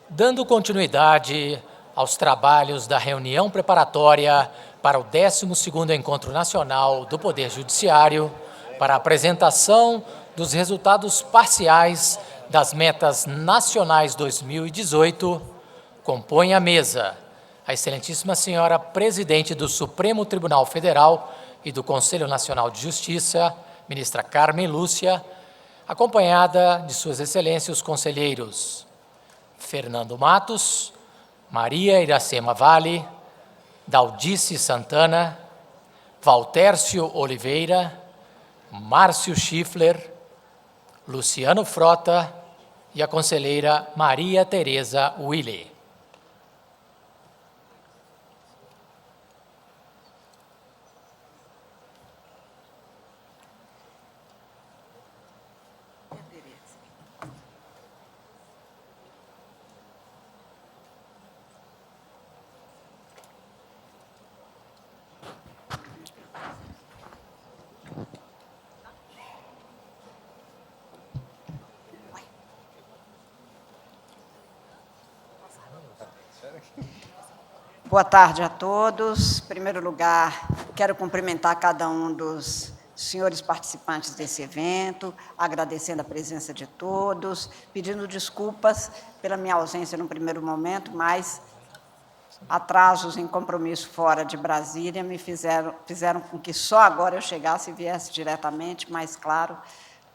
Dando continuidade aos trabalhos da reunião preparatória para o 12º Encontro Nacional do Poder Judiciário, para a apresentação dos resultados parciais das metas nacionais 2018, compõe a mesa a excelentíssima senhora Presidente do Supremo Tribunal Federal e do Conselho Nacional de Justiça, ministra Carmen Lúcia, acompanhada de suas excelências os conselheiros Fernando Matos, Maria Iracema Vale, Daldice Santana, Valtércio Oliveira, Márcio Schiffler, Luciano Frota e a conselheira Maria Tereza Willi. Boa tarde a todos. Em primeiro lugar, quero cumprimentar cada um dos senhores participantes desse evento, agradecendo a presença de todos, pedindo desculpas pela minha ausência no primeiro momento, mas atrasos em compromisso fora de Brasília me fizeram com que só agora eu chegasse e viesse diretamente, mas, claro,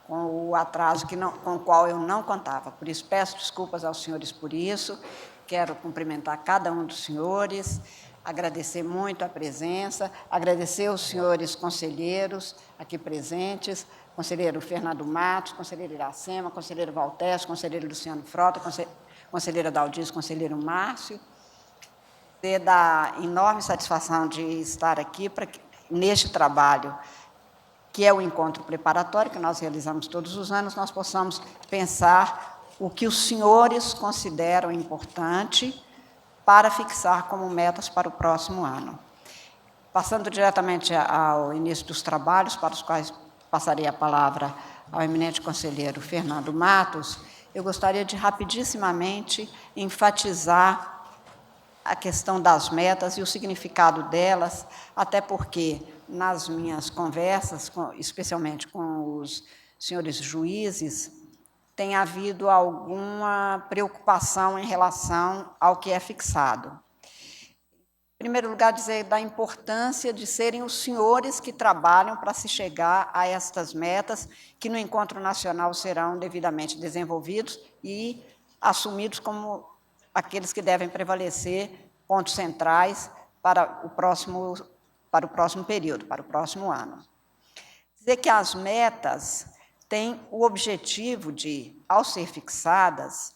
com o atraso com o qual eu não contava. Por isso, peço desculpas aos senhores por isso. Quero cumprimentar cada um dos senhores, agradecer muito a presença, agradecer aos senhores conselheiros aqui presentes, conselheiro Fernando Matos, conselheiro Iracema, conselheiro Valtércio, conselheiro Luciano Frota, conselheira Daldice, conselheiro Márcio, da enorme satisfação de estar aqui neste trabalho, que é o encontro preparatório, que nós realizamos todos os anos, nós possamos pensar o que os senhores consideram importante para fixar como metas para o próximo ano. Passando diretamente ao início dos trabalhos, para os quais passarei a palavra ao eminente conselheiro Fernando Matos, eu gostaria de rapidissimamente enfatizar a questão das metas e o significado delas, até porque, nas minhas conversas, especialmente com os senhores juízes, tem havido alguma preocupação em relação ao que é fixado. Em primeiro lugar, dizer da importância de serem os senhores que trabalham para se chegar a estas metas, que no Encontro Nacional serão devidamente desenvolvidos e assumidos como aqueles que devem prevalecer, pontos centrais para o próximo período, para o próximo ano. Dizer que as metas têm o objetivo de, ao ser fixadas,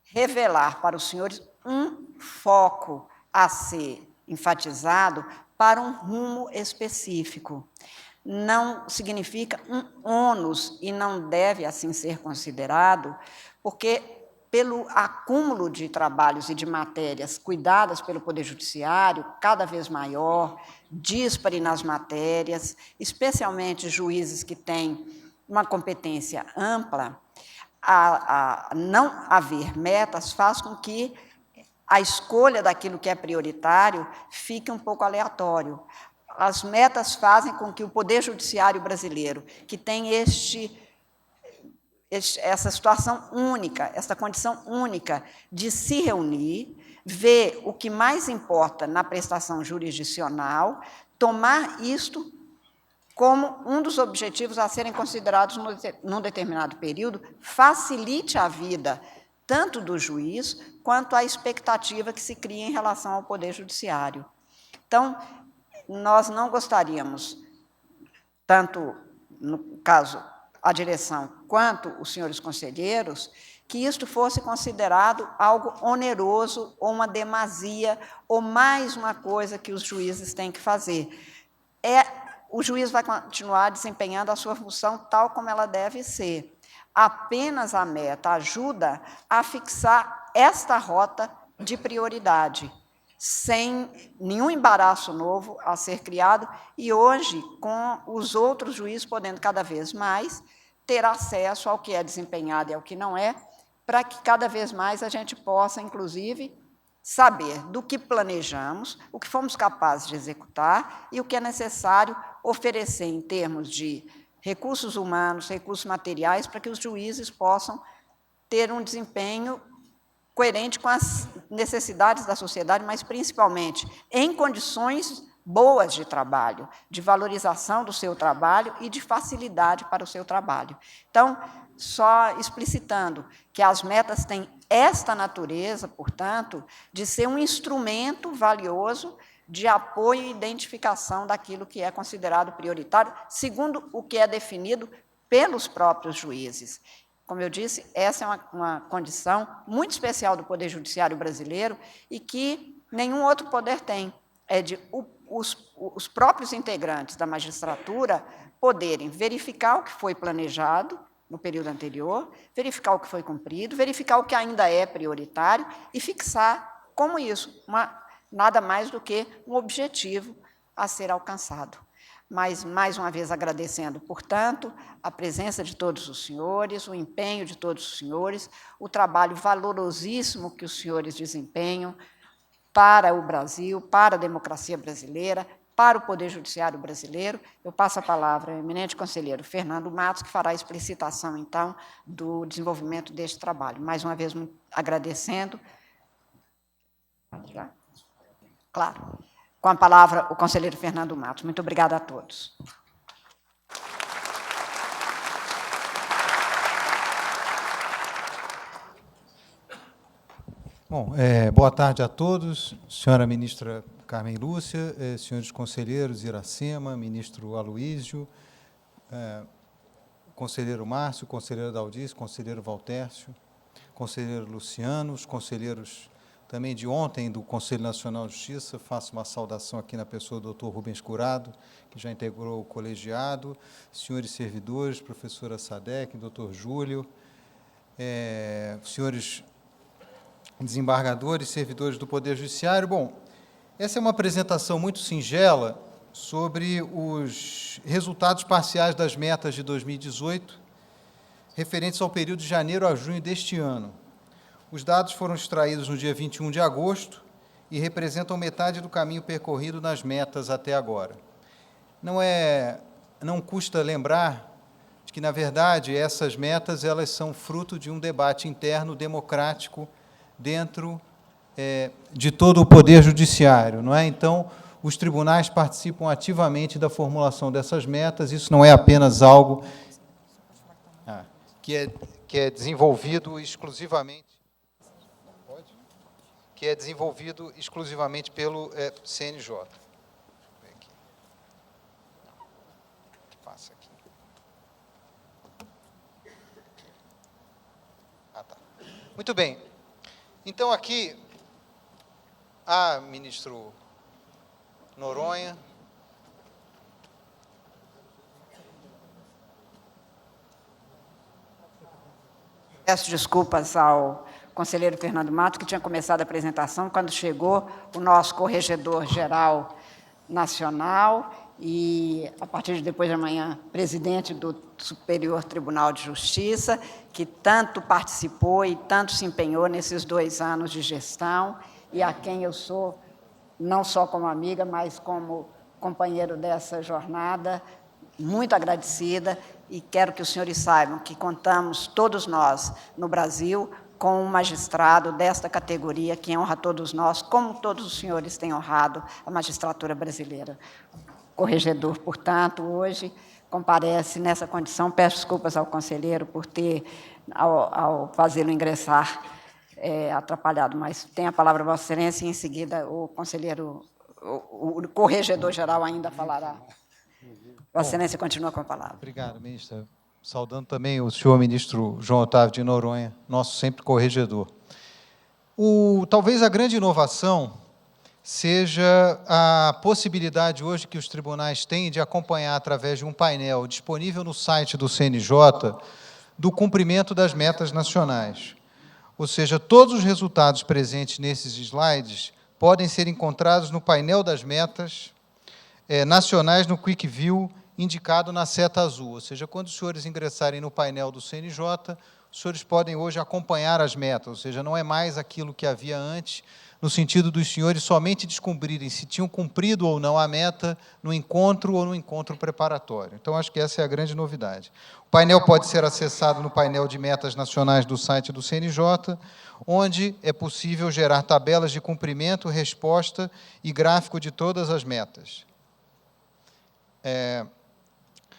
revelar para os senhores um foco a ser enfatizado para um rumo específico. Não significa um ônus e não deve assim ser considerado, porque pelo acúmulo de trabalhos e de matérias cuidadas pelo Poder Judiciário, cada vez maior, díspare nas matérias, especialmente juízes que têm uma competência ampla, a não haver metas faz com que a escolha daquilo que é prioritário fique um pouco aleatório. As metas fazem com que o Poder Judiciário brasileiro, que tem essa situação única, essa condição única de se reunir, ver o que mais importa na prestação jurisdicional, tomar isto como um dos objetivos a serem considerados num determinado período, facilite a vida tanto do juiz quanto a expectativa que se cria em relação ao Poder Judiciário. Então, nós não gostaríamos, tanto no caso a direção quanto os senhores conselheiros, que isto fosse considerado algo oneroso ou uma demasia ou mais uma coisa que os juízes têm que fazer. O juiz vai continuar desempenhando a sua função tal como ela deve ser. Apenas a meta ajuda a fixar esta rota de prioridade, sem nenhum embaraço novo a ser criado, e hoje, com os outros juízes podendo cada vez mais ter acesso ao que é desempenhado e ao que não é, para que cada vez mais a gente possa, inclusive, saber do que planejamos, o que fomos capazes de executar e o que é necessário oferecer em termos de recursos humanos, recursos materiais, para que os juízes possam ter um desempenho coerente com as necessidades da sociedade, mas principalmente em condições boas de trabalho, de valorização do seu trabalho e de facilidade para o seu trabalho. Então, só explicitando que as metas têm esta natureza, portanto, de ser um instrumento valioso de apoio e identificação daquilo que é considerado prioritário, segundo o que é definido pelos próprios juízes. Como eu disse, essa é uma condição muito especial do Poder Judiciário brasileiro e que nenhum outro poder tem, é de os próprios integrantes da magistratura poderem verificar o que foi planejado no período anterior, verificar o que foi cumprido, verificar o que ainda é prioritário e fixar como isso, nada mais do que um objetivo a ser alcançado. Mas, mais uma vez, agradecendo, portanto, a presença de todos os senhores, o empenho de todos os senhores, o trabalho valorosíssimo que os senhores desempenham para o Brasil, para a democracia brasileira, para o Poder Judiciário brasileiro. Eu passo a palavra ao eminente conselheiro Fernando Matos, que fará a explicitação, então, do desenvolvimento deste trabalho. Mais uma vez, agradecendo. Claro. Com a palavra, o conselheiro Fernando Matos. Muito obrigada a todos. Bom, boa tarde a todos, senhora ministra Carmen Lúcia, senhores conselheiros Iracema, ministro Aloísio, conselheiro Márcio, conselheiro Daldice, conselheiro Valtércio, conselheiro Luciano, os conselheiros também de ontem do Conselho Nacional de Justiça, faço uma saudação aqui na pessoa do Dr. Rubens Curado, que já integrou o colegiado, senhores servidores, professora Sadek, Dr. Júlio, senhores desembargadores, servidores do Poder Judiciário. Bom, essa é uma apresentação muito singela sobre os resultados parciais das metas de 2018, referentes ao período de janeiro a junho deste ano. Os dados foram extraídos no dia 21 de agosto e representam metade do caminho percorrido nas metas até agora. Não custa lembrar de que, na verdade, essas metas elas são fruto de um debate interno democrático dentro de todo o Poder Judiciário, não é? Então, os tribunais participam ativamente da formulação dessas metas, isso não é apenas algo que é desenvolvido exclusivamente pelo CNJ. Passa aqui. Tá. Muito bem. Então, aqui, ministro Noronha. Peço desculpas ao conselheiro Fernando Matos, que tinha começado a apresentação, quando chegou o nosso corregedor-geral nacional e, a partir de depois de amanhã, presidente do Superior Tribunal de Justiça, que tanto participou e tanto se empenhou nesses 2 anos de gestão, e a quem eu sou, não só como amiga, mas como companheiro dessa jornada, muito agradecida, e quero que os senhores saibam que contamos, todos nós, no Brasil, com um magistrado desta categoria que honra todos nós, como todos os senhores têm honrado a magistratura brasileira. O corregedor, portanto, hoje comparece nessa condição. Peço desculpas ao conselheiro por ter, ao fazê-lo ingressar, atrapalhado, mas tem a palavra Vossa Excelência e, em seguida, o conselheiro, o corregedor-geral ainda falará. Vossa Excelência continua com a palavra. Obrigado, ministra. Saudando também o senhor ministro João Otávio de Noronha, nosso sempre corregedor. Talvez a grande inovação seja a possibilidade hoje que os tribunais têm de acompanhar, através de um painel disponível no site do CNJ, do cumprimento das metas nacionais. Ou seja, todos os resultados presentes nesses slides podem ser encontrados no painel das metas nacionais no Quick View, indicado na seta azul. Ou seja, quando os senhores ingressarem no painel do CNJ, os senhores podem hoje acompanhar as metas, ou seja, não é mais aquilo que havia antes, no sentido dos senhores somente descobrirem se tinham cumprido ou não a meta no encontro ou no encontro preparatório. Então, acho que essa é a grande novidade. O painel pode ser acessado no painel de metas nacionais do site do CNJ, onde é possível gerar tabelas de cumprimento, resposta e gráfico de todas as metas.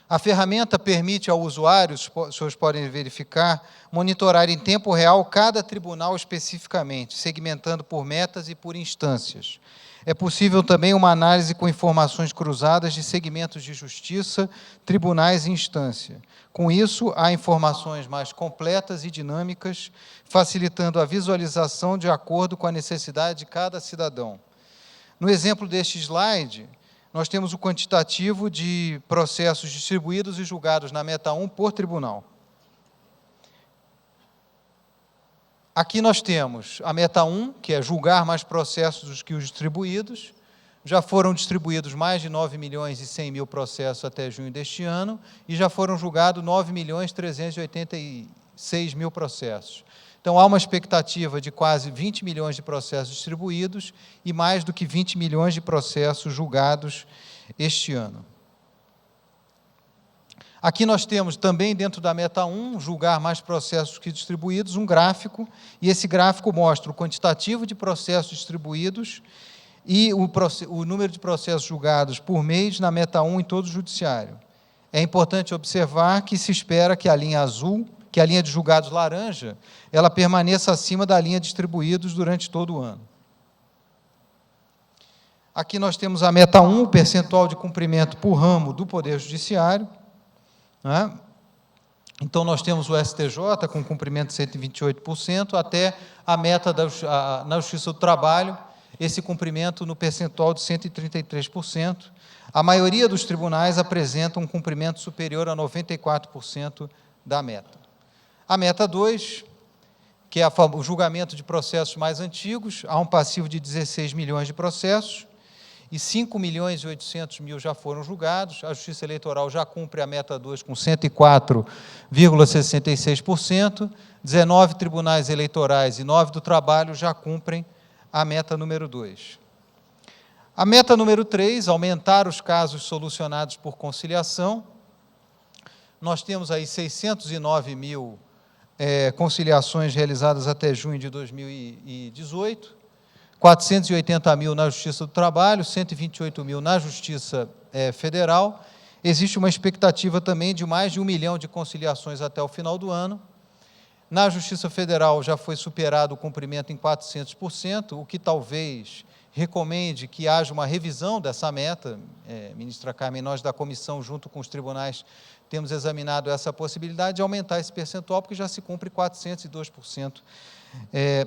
A ferramenta permite ao usuário, os senhores podem verificar, monitorar em tempo real cada tribunal especificamente, segmentando por metas e por instâncias. É possível também uma análise com informações cruzadas de segmentos de justiça, tribunais e instância. Com isso, há informações mais completas e dinâmicas, facilitando a visualização de acordo com a necessidade de cada cidadão. No exemplo deste slide, nós temos o quantitativo de processos distribuídos e julgados na meta 1 por tribunal. Aqui nós temos a meta 1, que é julgar mais processos do que os distribuídos. Já foram distribuídos mais de 9.100.000 processos até junho deste ano, e já foram julgados 9.386.000 processos. Então, há uma expectativa de quase 20 milhões de processos distribuídos e mais do que 20 milhões de processos julgados este ano. Aqui nós temos também, dentro da meta 1, julgar mais processos que distribuídos, um gráfico, e esse gráfico mostra o quantitativo de processos distribuídos e o número de processos julgados por mês na meta 1 em todo o judiciário. É importante observar que se espera que a linha azul, que a linha de julgados laranja, ela permaneça acima da linha distribuídos durante todo o ano. Aqui nós temos a meta 1, o percentual de cumprimento por ramo do Poder Judiciário. Né? Então, nós temos o STJ com cumprimento de 128%, até a meta na Justiça do Trabalho, esse cumprimento no percentual de 133%. A maioria dos tribunais apresenta um cumprimento superior a 94% da meta. A meta 2, que é o julgamento de processos mais antigos, há um passivo de 16 milhões de processos, e 5.800.000 já foram julgados. A Justiça Eleitoral já cumpre a meta 2 com 104,66%, 19 tribunais eleitorais e 9 do trabalho já cumprem a meta número 2. A meta número 3, aumentar os casos solucionados por conciliação. Nós temos aí 609.000 conciliações realizadas até junho de 2018, 480.000 na Justiça do Trabalho, 128.000 na Justiça Federal. Existe uma expectativa também de mais de 1 milhão de conciliações até o final do ano. Na Justiça Federal já foi superado o cumprimento em 400%, o que talvez recomende que haja uma revisão dessa meta. Ministra Carmen, nós da comissão, junto com os tribunais, temos examinado essa possibilidade de aumentar esse percentual, porque já se cumpre 402%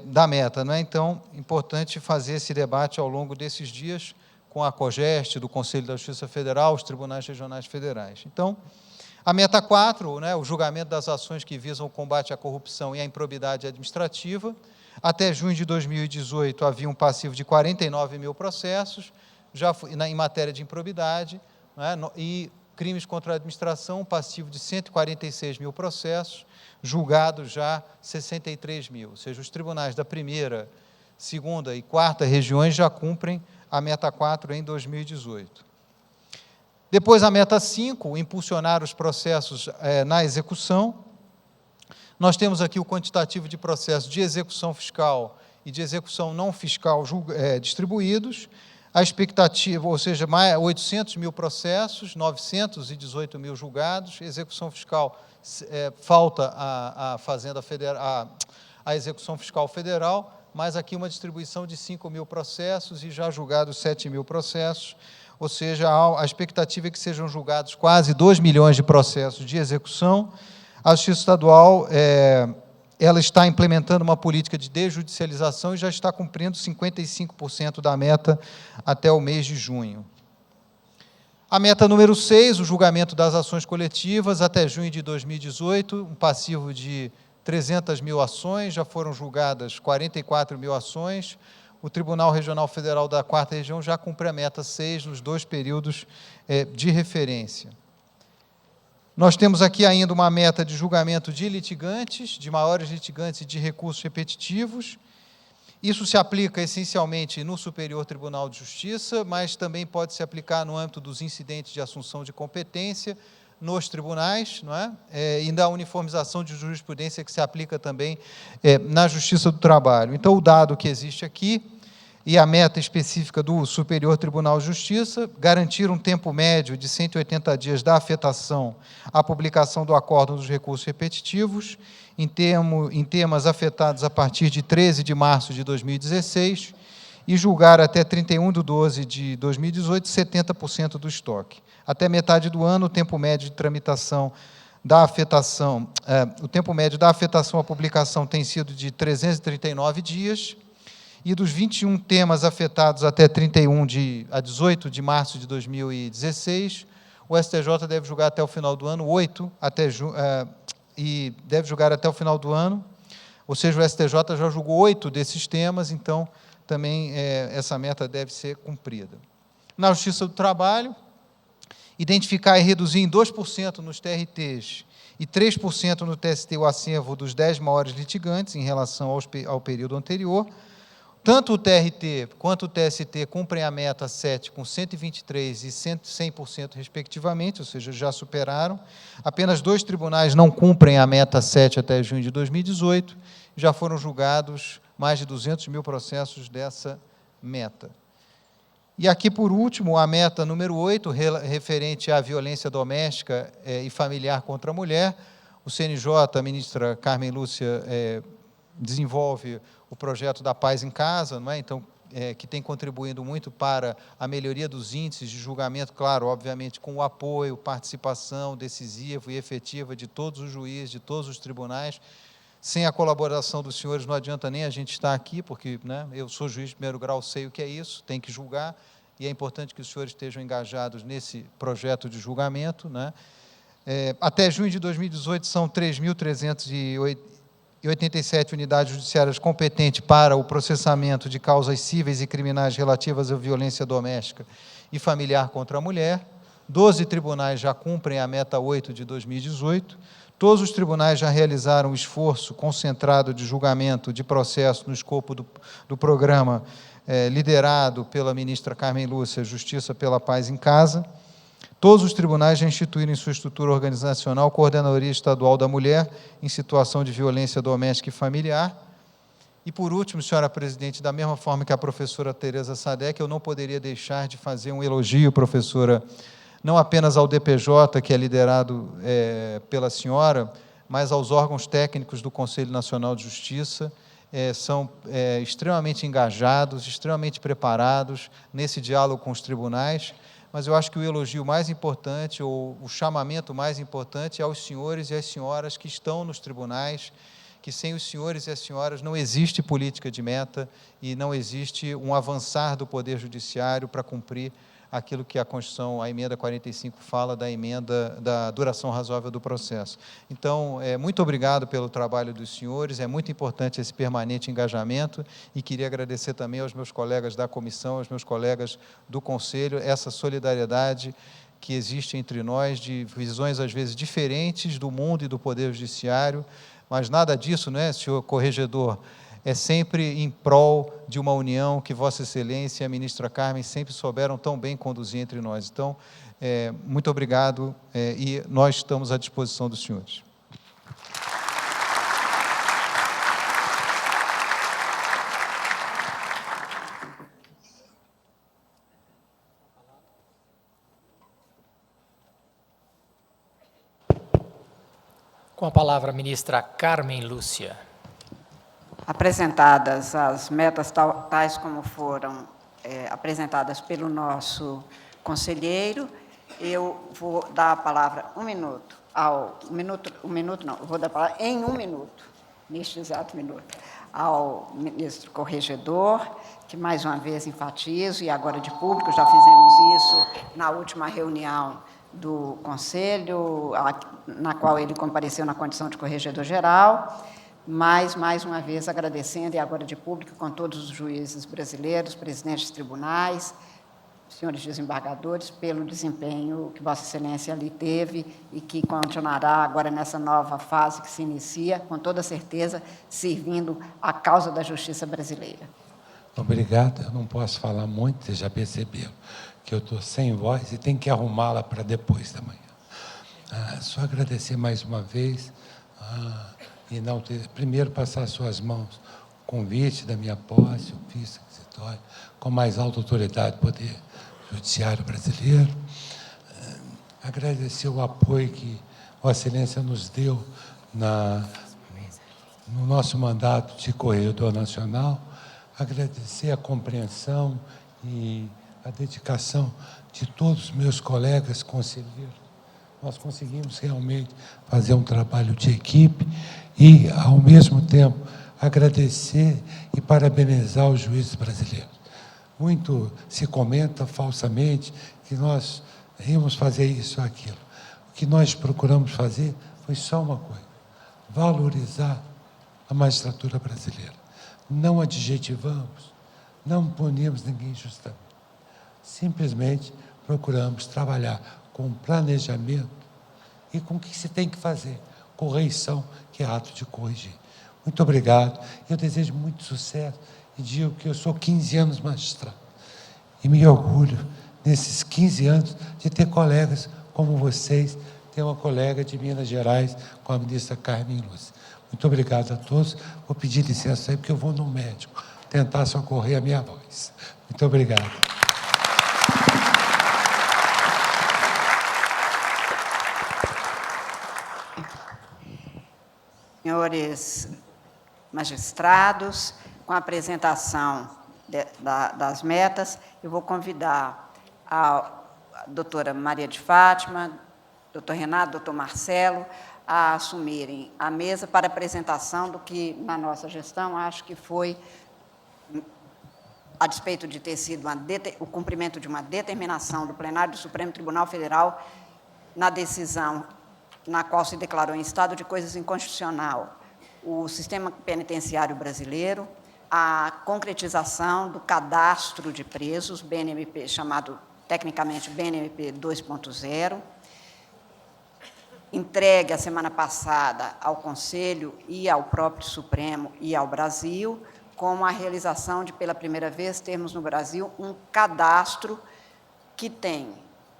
da meta. Não é? Então, importante fazer esse debate ao longo desses dias com a COGEST, do Conselho da Justiça Federal, os tribunais regionais federais. Então, a meta 4, né, o julgamento das ações que visam o combate à corrupção e à improbidade administrativa. Até junho de 2018, havia um passivo de 49.000 processos, já em matéria de improbidade, né, e crimes contra a administração, um passivo de 146.000 processos, julgados já 63.000. Ou seja, os tribunais da primeira, segunda e quarta regiões já cumprem a meta 4 em 2018. Depois, a meta 5, impulsionar os processos na execução. Nós temos aqui o quantitativo de processos de execução fiscal e de execução não fiscal distribuídos. A expectativa, ou seja, mais 800.000 processos, 918.000 julgados. Execução fiscal, falta a Fazenda Federal, a execução fiscal federal, mas aqui uma distribuição de 5.000 processos e já julgados 7.000 processos. Ou seja, a expectativa é que sejam julgados quase 2 milhões de processos de execução. A Justiça Estadual ela está implementando uma política de desjudicialização e já está cumprindo 55% da meta até o mês de junho. A meta número 6, o julgamento das ações coletivas, até junho de 2018, um passivo de 300.000 ações, já foram julgadas 44.000 ações. O Tribunal Regional Federal da 4ª Região já cumpre a meta 6 nos 2 períodos de referência. Nós temos aqui ainda uma meta de julgamento de litigantes, de maiores litigantes e de recursos repetitivos. Isso se aplica essencialmente no Superior Tribunal de Justiça, mas também pode se aplicar no âmbito dos incidentes de assunção de competência nos tribunais, não é? E da uniformização de jurisprudência que se aplica também na Justiça do Trabalho. Então, o dado que existe aqui e a meta específica do Superior Tribunal de Justiça, garantir um tempo médio de 180 dias da afetação à publicação do acórdão dos recursos repetitivos, em temas afetados a partir de 13 de março de 2016, e julgar até 31 de 12 de 2018, 70% do estoque. Até metade do ano, o tempo médio de tramitação da afetação, o tempo médio da afetação à publicação tem sido de 339 dias, e dos 21 temas afetados até 18 de março de 2016, o STJ deve julgar até o final do ano 8, e deve julgar até o final do ano, ou seja, o STJ já julgou 8 desses temas, então também essa meta deve ser cumprida. Na Justiça do Trabalho, identificar e reduzir em 2% nos TRTs e 3% no TST o acervo dos 10 maiores litigantes em relação ao período anterior. Tanto o TRT quanto o TST cumprem a meta 7 com 123% e 100%, respectivamente, ou seja, já superaram. Apenas 2 tribunais não cumprem a meta 7 até junho de 2018, já foram julgados mais de 200 mil processos dessa meta. E aqui, por último, a meta número 8, referente à violência doméstica e familiar contra a mulher. O CNJ, a ministra Carmen Lúcia, desenvolve o projeto da Paz em Casa, não é? Então, que tem contribuído muito para a melhoria dos índices de julgamento, claro, obviamente, com o apoio, participação decisiva e efetiva de todos os juízes, de todos os tribunais. Sem a colaboração dos senhores, não adianta nem a gente estar aqui, porque, né, eu sou juiz de primeiro grau, sei o que é isso, tem que julgar, e é importante que os senhores estejam engajados nesse projeto de julgamento, né? Até junho de 2018, são 3.387 unidades judiciárias competentes para o processamento de causas cíveis e criminais relativas à violência doméstica e familiar contra a mulher. 12 tribunais já cumprem a meta 8 de 2018. Todos os tribunais já realizaram um esforço concentrado de julgamento de processo no escopo do programa liderado pela ministra Carmen Lúcia, Justiça pela Paz em Casa. Todos os tribunais já instituíram em sua estrutura organizacional Coordenadoria Estadual da Mulher em situação de violência doméstica e familiar. E, por último, senhora presidente, da mesma forma que a professora Tereza Sadek, eu não poderia deixar de fazer um elogio, professora, não apenas ao DPJ, que é liderado pela senhora, mas aos órgãos técnicos do Conselho Nacional de Justiça, são extremamente engajados, extremamente preparados nesse diálogo com os tribunais, mas eu acho que o elogio mais importante, ou o chamamento mais importante, é aos senhores e às senhoras que estão nos tribunais, que sem os senhores e as senhoras não existe política de meta e não existe um avançar do Poder Judiciário para cumprir aquilo que a Constituição, a emenda 45, fala da emenda da duração razoável do processo. Então, muito obrigado pelo trabalho dos senhores, é muito importante esse permanente engajamento e queria agradecer também aos meus colegas da comissão, aos meus colegas do Conselho, essa solidariedade que existe entre nós, de visões às vezes diferentes do mundo e do Poder Judiciário, mas nada disso, né, senhor corregedor, é sempre em prol de uma união que Vossa Excelência e a ministra Carmen sempre souberam tão bem conduzir entre nós. Então, muito obrigado e nós estamos à disposição dos senhores. Com a palavra, a ministra Carmen Lúcia. Apresentadas as metas tais como foram apresentadas pelo nosso conselheiro, eu vou dar a palavra vou dar a palavra em um minuto, neste exato minuto, ao ministro corregedor, que mais uma vez enfatizo, e agora de público, já fizemos isso na última reunião do Conselho, na qual ele compareceu na condição de corregedor geral, mas, mais uma vez, agradecendo, e agora de público, com todos os juízes brasileiros, presidentes de tribunais, senhores desembargadores, pelo desempenho que Vossa Excelência ali teve e que continuará agora nessa nova fase que se inicia, com toda certeza, servindo à causa da justiça brasileira. Obrigado. Eu não posso falar muito, vocês já perceberam que eu estou sem voz e tenho que arrumá-la para depois da manhã. Só agradecer mais uma vez e não ter, primeiro passar às suas mãos o convite da minha posse, o vice-requisitório, com mais alta autoridade do Poder Judiciário brasileiro. Agradecer o apoio que Vossa Excelência nos deu no nosso mandato de Corregedor Nacional. Agradecer a compreensão e a dedicação de todos os meus colegas conselheiros. Nós conseguimos realmente fazer um trabalho de equipe e, ao mesmo tempo, agradecer e parabenizar os juízes brasileiros. Muito se comenta falsamente que nós íamos fazer isso ou aquilo. O que nós procuramos fazer foi só uma coisa: valorizar a magistratura brasileira. Não adjetivamos, não punimos ninguém injustamente. Simplesmente procuramos trabalhar com planejamento e com o que se tem que fazer, correição, que é ato de corrigir. Muito obrigado. Eu desejo muito sucesso e digo que eu sou 15 anos magistrado. E me orgulho, nesses 15 anos, de ter colegas como vocês. Tem uma colega de Minas Gerais, com a ministra Carmen Lúcia. Muito obrigado a todos. Vou pedir licença aí, porque eu vou no médico tentar socorrer a minha voz. Muito obrigado. Senhores magistrados, com a apresentação das metas, eu vou convidar a doutora Maria de Fátima, doutor Renato, doutor Marcelo, a assumirem a mesa para apresentação do que, na nossa gestão, acho que foi, a despeito de ter sido o cumprimento de uma determinação do plenário do Supremo Tribunal Federal, na decisão na qual se declarou em estado de coisas inconstitucional o sistema penitenciário brasileiro, a concretização do cadastro de presos, BNMP, chamado tecnicamente BNMP 2.0, entregue a semana passada ao Conselho e ao próprio Supremo e ao Brasil, com a realização de, pela primeira vez, termos no Brasil um cadastro que tem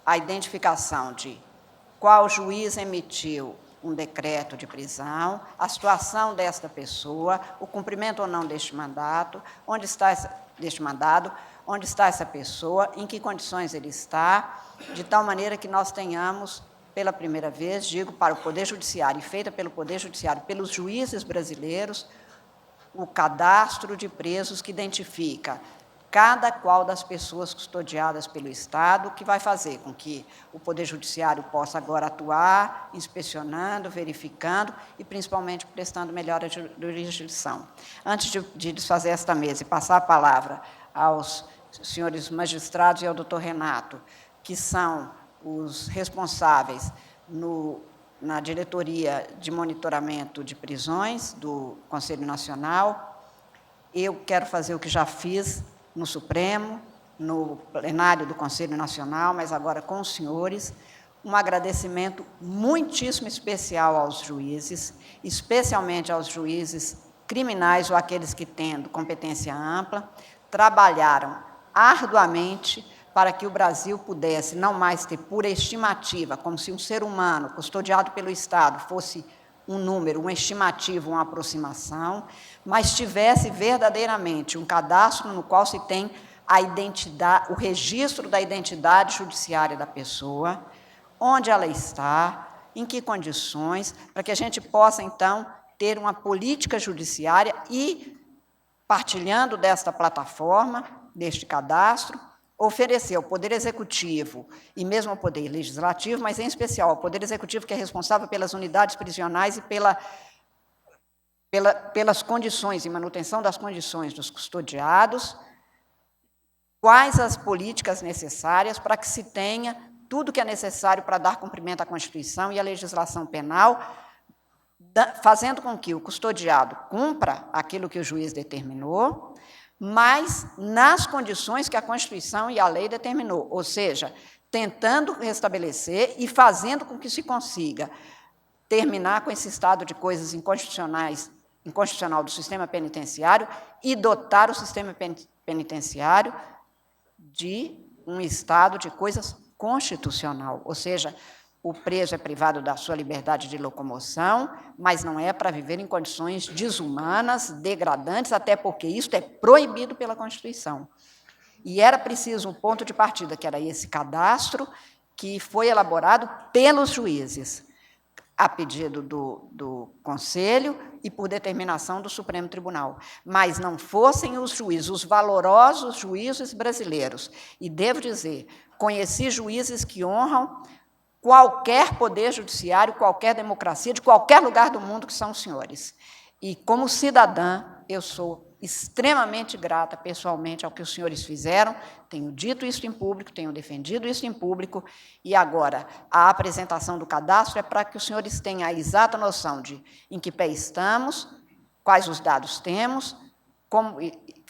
a identificação de qual juiz emitiu um decreto de prisão, a situação desta pessoa, o cumprimento ou não deste mandato, onde está essa pessoa, em que condições ele está, de tal maneira que nós tenhamos, pela primeira vez, digo, para o Poder Judiciário, e feita pelo Poder Judiciário, pelos juízes brasileiros, o cadastro de presos que identifica cada qual das pessoas custodiadas pelo Estado, que vai fazer com que o Poder Judiciário possa agora atuar, inspecionando, verificando e, principalmente, prestando melhor jurisdição. Antes de desfazer esta mesa e passar a palavra aos senhores magistrados e ao doutor Renato, que são os responsáveis na diretoria de monitoramento de prisões do Conselho Nacional, eu quero fazer o que já fiz no Supremo, no plenário do Conselho Nacional, mas agora com os senhores, um agradecimento muitíssimo especial aos juízes, especialmente aos juízes criminais ou aqueles que, tendo competência ampla, trabalharam arduamente para que o Brasil pudesse não mais ter pura estimativa, como se um ser humano custodiado pelo Estado fosse um número, uma estimativa, uma aproximação, mas tivesse verdadeiramente um cadastro no qual se tem a identidade, o registro da identidade judiciária da pessoa, onde ela está, em que condições, para que a gente possa, então, ter uma política judiciária e, partilhando desta plataforma, deste cadastro, oferecer ao Poder Executivo e mesmo ao Poder Legislativo, mas em especial ao Poder Executivo, que é responsável pelas unidades prisionais e pelas condições e manutenção das condições dos custodiados, quais as políticas necessárias para que se tenha tudo que é necessário para dar cumprimento à Constituição e à legislação penal, fazendo com que o custodiado cumpra aquilo que o juiz determinou, mas nas condições que a Constituição e a lei determinou, ou seja, tentando restabelecer e fazendo com que se consiga terminar com esse estado de coisas inconstitucional do sistema penitenciário e dotar o sistema penitenciário de um estado de coisas constitucional, ou seja, o preso é privado da sua liberdade de locomoção, mas não é para viver em condições desumanas, degradantes, até porque isso é proibido pela Constituição. E era preciso um ponto de partida, que era esse cadastro, que foi elaborado pelos juízes, a pedido do Conselho e por determinação do Supremo Tribunal. Mas não fossem os juízes, os valorosos juízes brasileiros. E devo dizer, conheci juízes que honram qualquer poder judiciário, qualquer democracia, de qualquer lugar do mundo, que são os senhores. E, como cidadã, eu sou extremamente grata, pessoalmente, ao que os senhores fizeram, tenho dito isso em público, tenho defendido isso em público, e agora a apresentação do cadastro é para que os senhores tenham a exata noção de em que pé estamos, quais os dados temos, como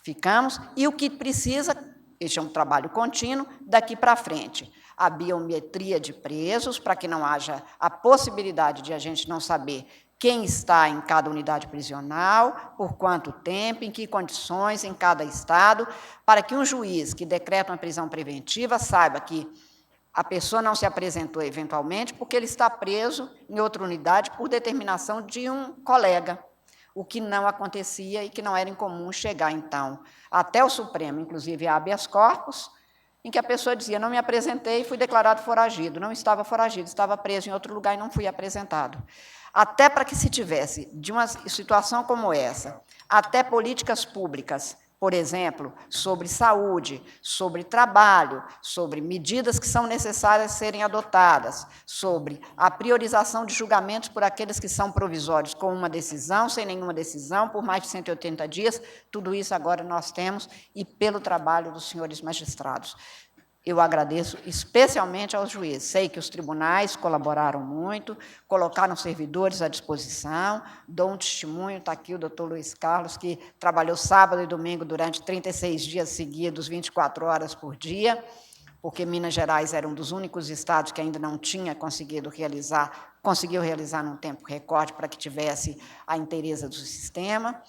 ficamos, e o que precisa, este é um trabalho contínuo, daqui para frente. A biometria de presos, para que não haja a possibilidade de a gente não saber quem está em cada unidade prisional, por quanto tempo, em que condições, em cada estado, para que um juiz que decreta uma prisão preventiva saiba que a pessoa não se apresentou eventualmente porque ele está preso em outra unidade por determinação de um colega, o que não acontecia e que não era incomum chegar, então, até o Supremo, inclusive a habeas corpus, em que a pessoa dizia, não me apresentei e fui declarado foragido. Não estava foragido, estava preso em outro lugar e não fui apresentado. Até para que se tivesse, de uma situação como essa, até políticas públicas, por exemplo, sobre saúde, sobre trabalho, sobre medidas que são necessárias serem adotadas, sobre a priorização de julgamentos por aqueles que são provisórios, com uma decisão, sem nenhuma decisão, por mais de 180 dias, tudo isso agora nós temos, e pelo trabalho dos senhores magistrados. Eu agradeço especialmente aos juízes. Sei que os tribunais colaboraram muito, colocaram servidores à disposição. Dou um testemunho, está aqui o doutor Luiz Carlos, que trabalhou sábado e domingo durante 36 dias seguidos, 24 horas por dia, porque Minas Gerais era um dos únicos estados que ainda não tinha conseguiu realizar num tempo recorde para que tivesse a inteireza do sistema.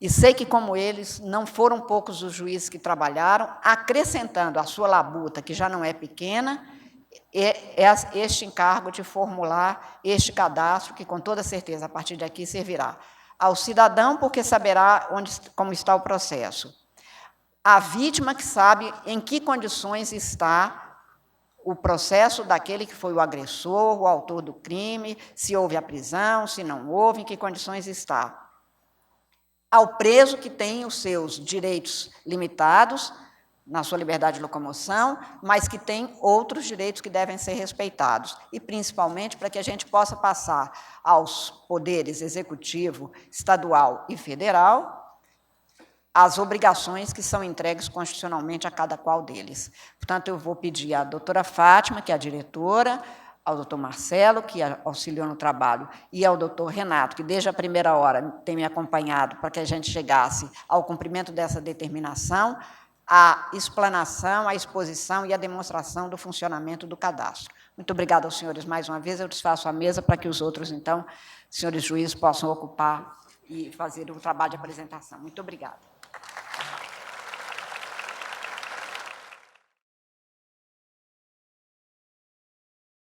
E sei que, como eles, não foram poucos os juízes que trabalharam, acrescentando à sua labuta, que já não é pequena, este encargo de formular este cadastro, que, com toda certeza, a partir de aqui, servirá ao cidadão, porque saberá como está o processo. A vítima, que sabe em que condições está o processo daquele que foi o agressor, o autor do crime, se houve a prisão, se não houve, em que condições está. Ao preso, que tem os seus direitos limitados, na sua liberdade de locomoção, mas que tem outros direitos que devem ser respeitados, e principalmente para que a gente possa passar aos poderes executivo, estadual e federal as obrigações que são entregues constitucionalmente a cada qual deles. Portanto, eu vou pedir à doutora Fátima, que é a diretora, ao doutor Marcelo, que auxiliou no trabalho, e ao doutor Renato, que desde a primeira hora tem me acompanhado para que a gente chegasse ao cumprimento dessa determinação, a explanação, a exposição e a demonstração do funcionamento do cadastro. Muito obrigada aos senhores mais uma vez. Eu desfaço a mesa para que os outros, então, senhores juízes, possam ocupar e fazer o trabalho de apresentação. Muito obrigada.